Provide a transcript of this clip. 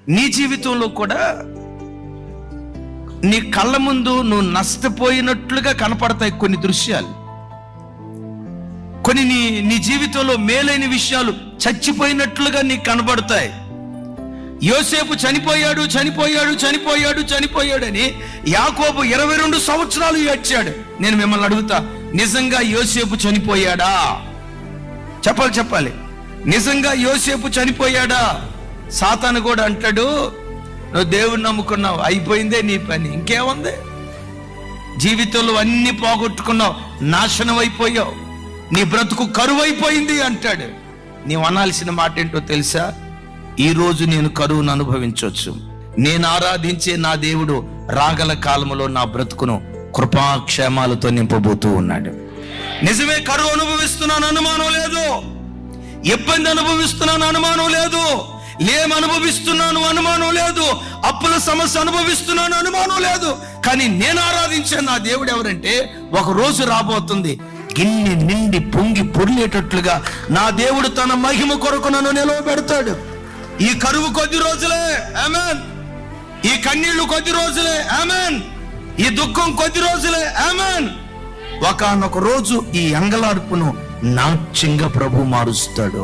నీ జీవితంలో కూడా నీ కళ్ళ ముందు నువ్వు నష్టపోయినట్లుగా కనపడతాయి కొన్ని దృశ్యాలు. కొన్ని నీ జీవితంలో మేలైన విషయాలు చచ్చిపోయినట్లుగా నీకు కనబడతాయి. యోసేపు చనిపోయాడు చనిపోయాడు చనిపోయాడు చనిపోయాడని యాకోబు 22 సంవత్సరాలు ఏడ్చాడు. నేను మిమ్మల్ని అడుగుతా, నిజంగా యోసేపు చనిపోయాడా? చెప్పాలి. నిజంగా యోసేపు చనిపోయాడా? సాతాను కూడా అంటాడు, నువ్వు దేవుడిని నమ్ముకున్నావు, అయిపోయిందే నీ పని, ఇంకేముంది, జీవితంలో అన్ని పోగొట్టుకున్నావు, నాశనం అయిపోయావు, నీ బ్రతుకు కరువైపోయింది అంటాడు. నీవు అనాల్సిన మాట ఏంటో తెలుసా? ఈరోజు నేను కరువును అనుభవించవచ్చు. నేను ఆరాధించే నా దేవుడు రాగల కాలంలో నా బ్రతుకును కృపాక్షేమాలతో నింపబోతూ ఉన్నాడు. నిజమే, కరువు అనుభవిస్తున్నాను, అనుమానం లేదు. ఇబ్బంది అనుభవిస్తున్నాను, అనుమానం లేదు. అనుభవిస్తున్నాను, అనుమానం లేదు. అప్పుల సమస్య అనుభవిస్తున్నాను, అనుమానం లేదు. కానీ నేను ఆరాధించే నా దేవుడు ఎవరంటే, ఒక రోజు రాబోతుంది గిన్నె నిండి పొంగి పొర్లేటట్లుగా నా దేవుడు తన మహిమ కొరకు నన్ను నిలవబెడతాడు. ఈ కరువు కొద్ది రోజులే, ఆమేన్. ఈ కన్నీళ్లు కొద్ది రోజులే, ఆమేన్. ఈ దుఃఖం కొద్ది రోజులే, ఆమేన్. ఒకానొక రోజు ఈ అంగలార్పును నాట్యంగా ప్రభు మారుస్తాడు.